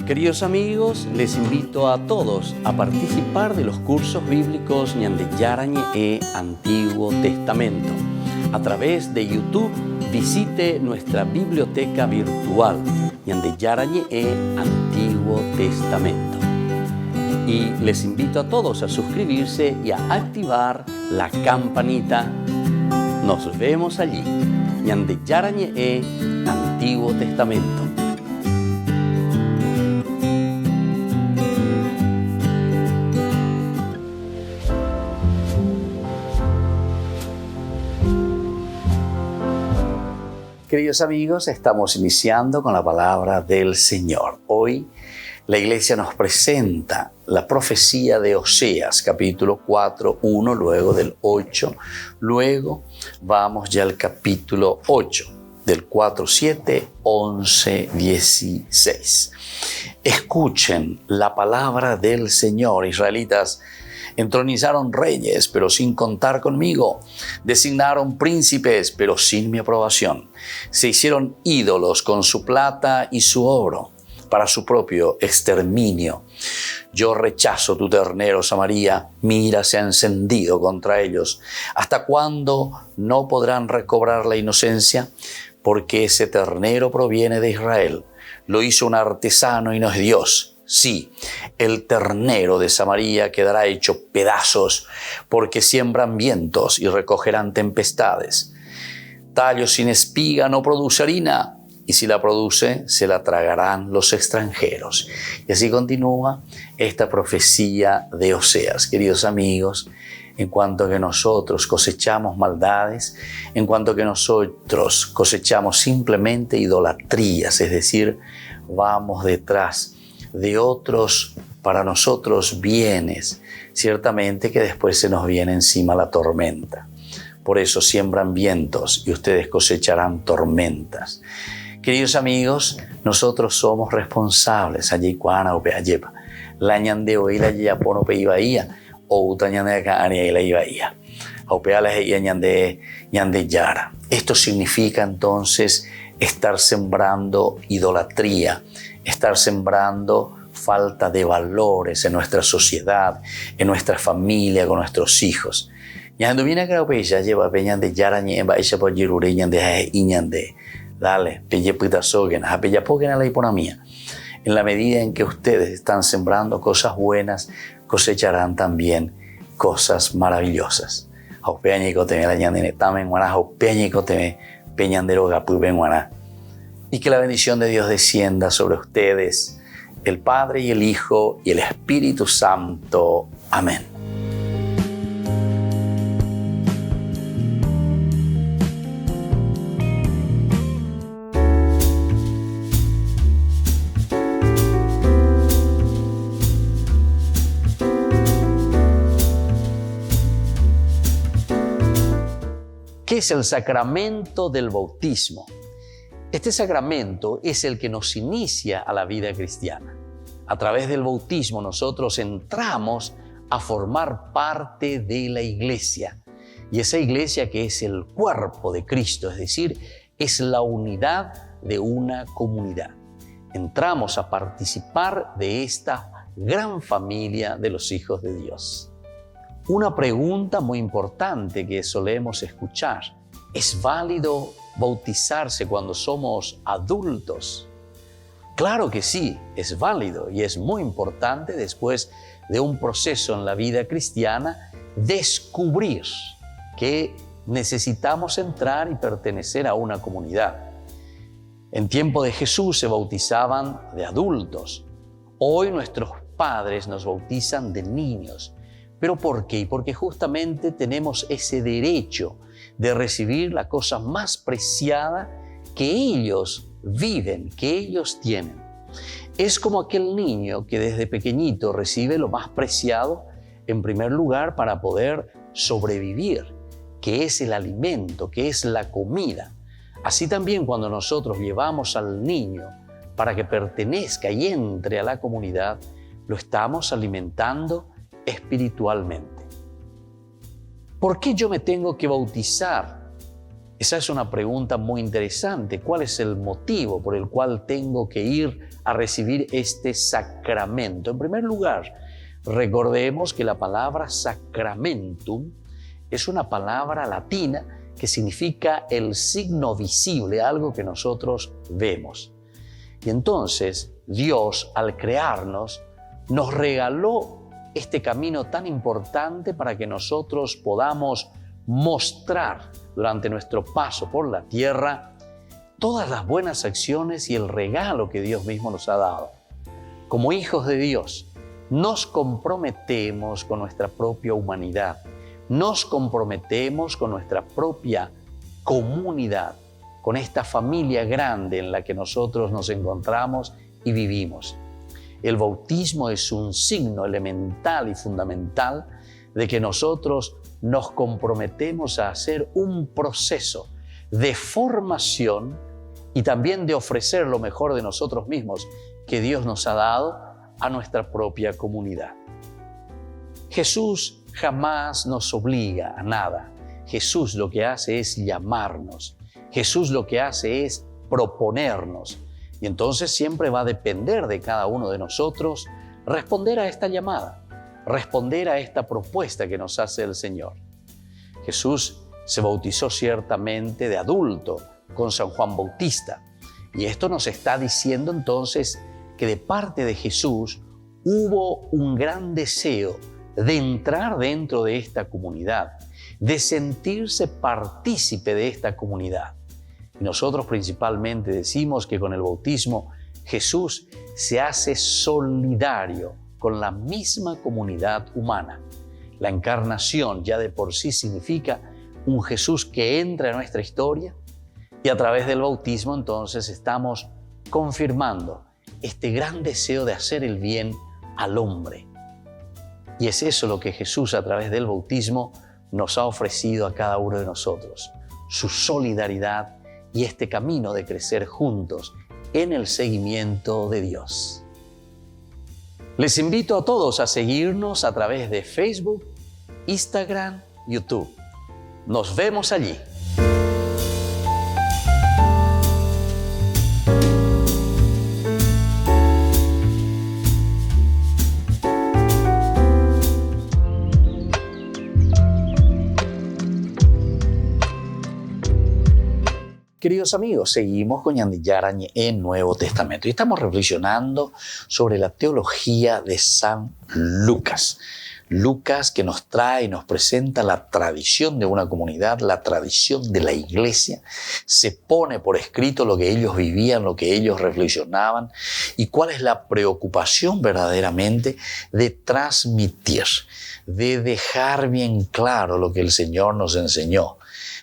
Queridos amigos, les invito a todos a participar de los cursos bíblicos Ñande Yarañe Antiguo Testamento. A través de YouTube, visite nuestra biblioteca virtual Ñande Yarañe Antiguo Testamento. Y les invito a todos a suscribirse y a activar la campanita. Nos vemos allí, Ñande Yarañe Antiguo Testamento. Queridos amigos, estamos iniciando con la palabra del Señor. Hoy la Iglesia nos presenta la profecía de Oseas, capítulo 4, 1, luego del 8. Luego vamos ya al capítulo 8, del 4, 7, 11, 16. Escuchen la palabra del Señor, israelitas. Entronizaron reyes, pero sin contar conmigo. Designaron príncipes, pero sin mi aprobación. Se hicieron ídolos con su plata y su oro para su propio exterminio. Yo rechazo tu ternero, Samaria. Mi ira se ha encendido contra ellos. ¿Hasta cuándo no podrán recobrar la inocencia? Porque ese ternero proviene de Israel. Lo hizo un artesano y no es Dios. Sí, el ternero de Samaria quedará hecho pedazos, porque siembran vientos y recogerán tempestades. Tallo sin espiga no produce harina, y si la produce, se la tragarán los extranjeros. Y así continúa esta profecía de Oseas. Queridos amigos, en cuanto a que nosotros cosechamos maldades, en cuanto a que nosotros cosechamos simplemente idolatrías, es decir, vamos detrás de otros para nosotros bienes, ciertamente que después se nos viene encima la tormenta. Por eso siembran vientos y ustedes cosecharán tormentas. Queridos amigos, nosotros somos responsables. Allí cuana o peayepa. La ñandeo y la yapono pe ibaía. O utañande acá y la ibaía. O peales y ñande yara. Esto significa entonces estar sembrando idolatría, estar sembrando falta de valores en nuestra sociedad, en nuestra familia, con nuestros hijos. Ñando viene acá ya lleva peñande yara ñemba ella por yirure ñande iñande. Dale, peyepuitasogen, apeyapogen a la hiponamía. En la medida en que ustedes están sembrando cosas buenas, cosecharán también cosas maravillosas. Y que la bendición de Dios descienda sobre ustedes, el Padre y el Hijo y el Espíritu Santo. Amén. ¿Qué es el sacramento del bautismo? Este sacramento es el que nos inicia a la vida cristiana. A través del bautismo nosotros entramos a formar parte de la iglesia. Y esa iglesia que es el cuerpo de Cristo, es decir, es la unidad de una comunidad. Entramos a participar de esta gran familia de los hijos de Dios. Una pregunta muy importante que solemos escuchar: ¿es válido bautizarse cuando somos adultos? Claro que sí, es válido y es muy importante después de un proceso en la vida cristiana descubrir que necesitamos entrar y pertenecer a una comunidad. En tiempo de Jesús se bautizaban de adultos. Hoy nuestros padres nos bautizan de niños. ¿Pero por qué? Porque justamente tenemos ese derecho de recibir la cosa más preciada que ellos viven, que ellos tienen. Es como aquel niño que desde pequeñito recibe lo más preciado, en primer lugar, para poder sobrevivir, que es el alimento, que es la comida. Así también cuando nosotros llevamos al niño para que pertenezca y entre a la comunidad, lo estamos alimentando espiritualmente. ¿Por qué yo me tengo que bautizar? Esa es una pregunta muy interesante. ¿Cuál es el motivo por el cual tengo que ir a recibir este sacramento? En primer lugar, recordemos que la palabra sacramentum es una palabra latina que significa el signo visible, algo que nosotros vemos. Y entonces Dios, al crearnos, nos regaló este camino tan importante para que nosotros podamos mostrar durante nuestro paso por la tierra todas las buenas acciones y el regalo que Dios mismo nos ha dado. Como hijos de Dios, nos comprometemos con nuestra propia humanidad, nos comprometemos con nuestra propia comunidad, con esta familia grande en la que nosotros nos encontramos y vivimos. El bautismo es un signo elemental y fundamental de que nosotros nos comprometemos a hacer un proceso de formación y también de ofrecer lo mejor de nosotros mismos que Dios nos ha dado a nuestra propia comunidad. Jesús jamás nos obliga a nada. Jesús lo que hace es llamarnos. Jesús lo que hace es proponernos. Y entonces siempre va a depender de cada uno de nosotros responder a esta llamada, responder a esta propuesta que nos hace el Señor. Jesús se bautizó ciertamente de adulto con San Juan Bautista. Y esto nos está diciendo entonces que de parte de Jesús hubo un gran deseo de entrar dentro de esta comunidad, de sentirse partícipe de esta comunidad. Y nosotros principalmente decimos que con el bautismo Jesús se hace solidario con la misma comunidad humana. La encarnación ya de por sí significa un Jesús que entra en nuestra historia y a través del bautismo entonces estamos confirmando este gran deseo de hacer el bien al hombre. Y es eso lo que Jesús a través del bautismo nos ha ofrecido a cada uno de nosotros, su solidaridad y este camino de crecer juntos en el seguimiento de Dios. Les invito a todos a seguirnos a través de Facebook, Instagram, YouTube. Nos vemos allí. Queridos amigos, seguimos con Ñandillarañe en Nuevo Testamento y estamos reflexionando sobre la teología de San Lucas. Lucas, que nos trae y nos presenta la tradición de una comunidad, la tradición de la iglesia, se pone por escrito lo que ellos vivían, lo que ellos reflexionaban y cuál es la preocupación verdaderamente de transmitir, de dejar bien claro lo que el Señor nos enseñó,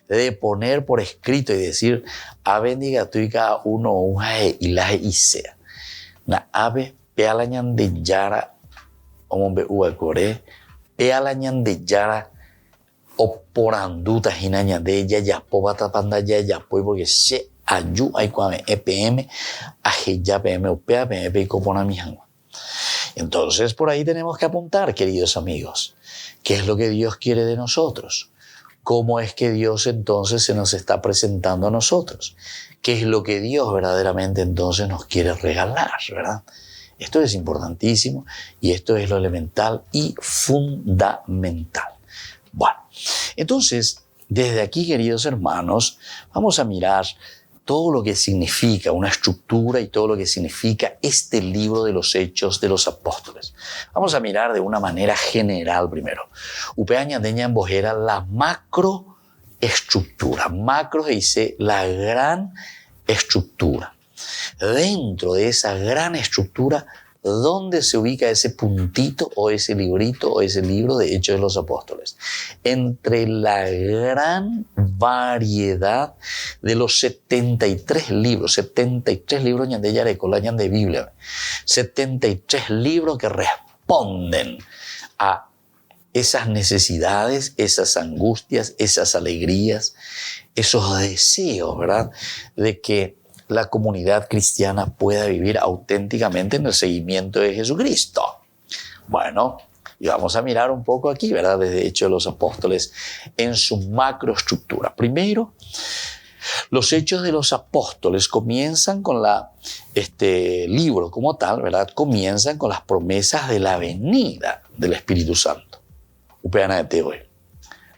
de poner por escrito y decir, a bendiga tú y cada uno ujae y la isea. Na ave pealañan de yara omombe uacore, pealañan de yara oporanduta hinaña de ella ya pobata panda ya pues porque se ayu hay cuame EPM aje ya PM upea PM copona mi hangua. Entonces por ahí tenemos que apuntar, queridos amigos, ¿qué es lo que Dios quiere de nosotros? ¿Cómo es que Dios entonces se nos está presentando a nosotros? ¿Qué es lo que Dios verdaderamente entonces nos quiere regalar, verdad? Esto es importantísimo y esto es lo elemental y fundamental. Bueno, entonces, desde aquí, queridos hermanos, vamos a mirar todo lo que significa una estructura y todo lo que significa este libro de los Hechos de los Apóstoles. Vamos a mirar de una manera general primero. Upeaña deña en bojera la macroestructura. Macro dice la gran estructura. Dentro de esa gran estructura, ¿dónde se ubica ese puntito o ese librito o ese libro de Hechos de los Apóstoles? Entre la gran variedad de los 73 libros ñande yarecola ñande Biblia, 73 libros que responden a esas necesidades, esas angustias, esas alegrías, esos deseos, ¿verdad? De que la comunidad cristiana pueda vivir auténticamente en el seguimiento de Jesucristo. Bueno, y vamos a mirar un poco aquí, ¿verdad? Desde Hechos de los Apóstoles en su macroestructura. Primero, los Hechos de los Apóstoles comienzan con libro como tal, ¿verdad? Comienzan con las promesas de la venida del Espíritu Santo. Upeana de Teoe.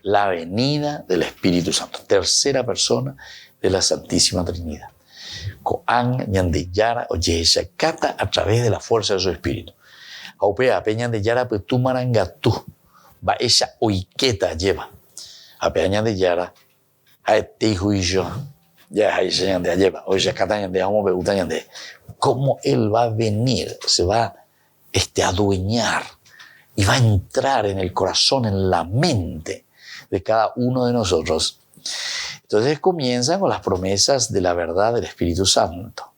La venida del Espíritu Santo. Tercera persona de la Santísima Trinidad. Coan ñandillara o yeshakata a través de la fuerza de su espíritu. Aupea peñandillara petumarangatu va ella oiqueta lleva. A peñandillara a este juicio ya hay ñande lleva o yeshakata ñande vamos beuta ñande. Cómo él va a venir, se va a adueñar y va a entrar en el corazón, en la mente de cada uno de nosotros. Entonces comienzan con las promesas de la verdad del Espíritu Santo.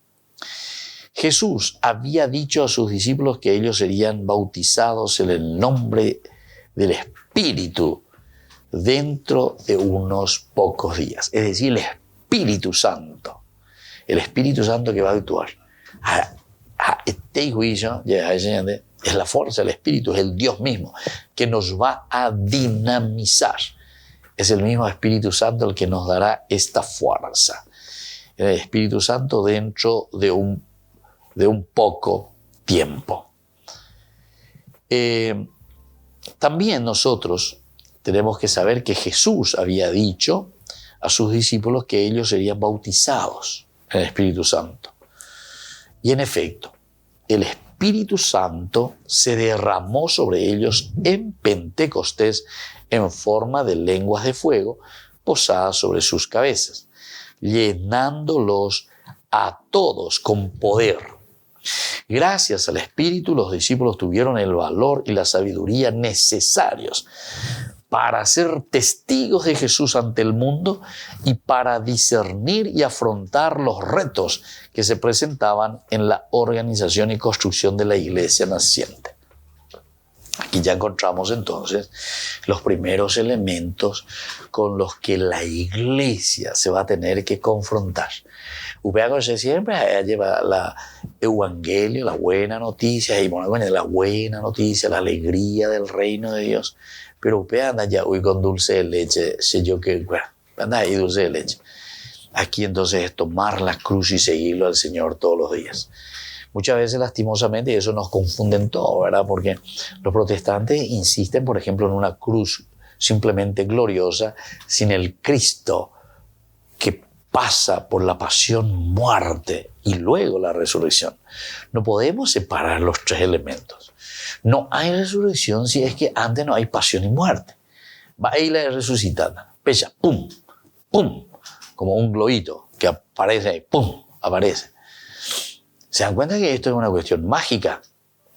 Jesús había dicho a sus discípulos que ellos serían bautizados en el nombre del Espíritu dentro de unos pocos días. Es decir, el Espíritu Santo. El Espíritu Santo que va a actuar. Este juicio es la fuerza del Espíritu, es el Dios mismo que nos va a dinamizar. Es el mismo Espíritu Santo el que nos dará esta fuerza. El Espíritu Santo dentro de un poco tiempo. También nosotros tenemos que saber que Jesús había dicho a sus discípulos que ellos serían bautizados en el Espíritu Santo. Y en efecto, el Espíritu Santo se derramó sobre ellos en Pentecostés en forma de lenguas de fuego posadas sobre sus cabezas. llenándolos a todos con poder. Gracias al Espíritu, los discípulos tuvieron el valor y la sabiduría necesarios para ser testigos de Jesús ante el mundo y para discernir y afrontar los retos que se presentaban en la organización y construcción de la iglesia naciente. Aquí ya encontramos entonces los primeros elementos con los que la iglesia se va a tener que confrontar. Upea siempre lleva la evangelio, la buena noticia, y bueno, la buena noticia, la alegría del reino de Dios. Pero upea anda ya hoy con dulce de leche, sé yo que, bueno, anda ahí dulce de leche. Aquí entonces es tomar la cruz y seguirlo al Señor todos los días. Muchas veces, lastimosamente, eso nos confunde en todo, ¿verdad? Porque los protestantes insisten, por ejemplo, en una cruz simplemente gloriosa, sin el Cristo que pasa por la pasión, muerte y luego la resurrección. No podemos separar los tres elementos. No hay resurrección si es que antes no hay pasión y muerte. Va ahí la resucitada, pecha, pum, pum, como un globito que aparece ahí, pum, aparece. ¿Se dan cuenta que esto es una cuestión mágica?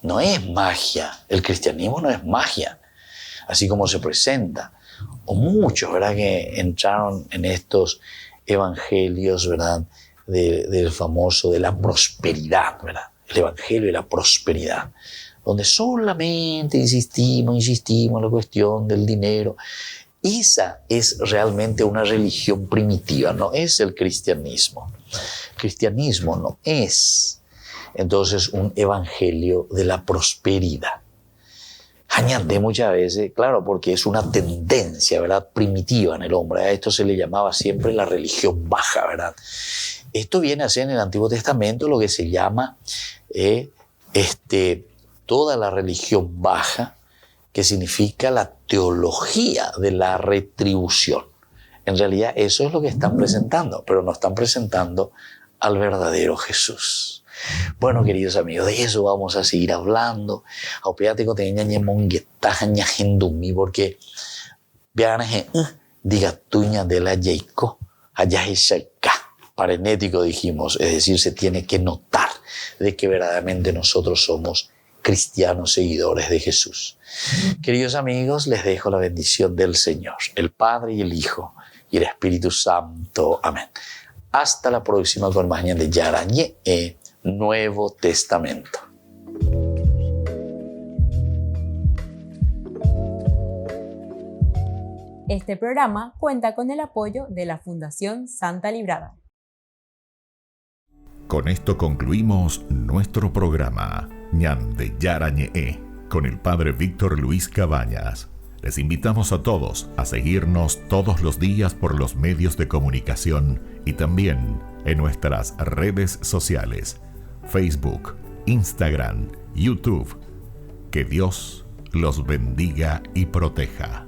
No es magia. El cristianismo no es magia, así como se presenta. O muchos, ¿verdad?, que entraron en estos evangelios, ¿verdad?, del famoso de la prosperidad, ¿verdad? El evangelio de la prosperidad, donde solamente insistimos en la cuestión del dinero. Esa es realmente una religión primitiva, no es el cristianismo. El cristianismo no es entonces un evangelio de la prosperidad. Añade muchas veces, claro, porque es una tendencia, ¿verdad?, primitiva en el hombre. A esto se le llamaba siempre la religión baja, ¿verdad? Esto viene a ser en el Antiguo Testamento lo que se llama toda la religión baja, que significa la teología de la retribución. En realidad eso es lo que están presentando, pero no están presentando al verdadero Jesús. Bueno, queridos amigos, de eso vamos a seguir hablando. Porque diga tuña de la Yeiko, allá es acá. Parenético dijimos, es decir, se tiene que notar de que verdaderamente nosotros somos cristianos seguidores de Jesús. Queridos amigos, les dejo la bendición del Señor, el Padre y el Hijo y el Espíritu Santo. Amén. Hasta la próxima con más de Yarañé, Nuevo Testamento. Este programa cuenta con el apoyo de la Fundación Santa Librada. Con esto concluimos nuestro programa Ñan de Yarañé con el Padre Víctor Luis Cabañas. Les invitamos a todos a seguirnos todos los días por los medios de comunicación y también en nuestras redes sociales, Facebook, Instagram, YouTube. Que Dios los bendiga y proteja.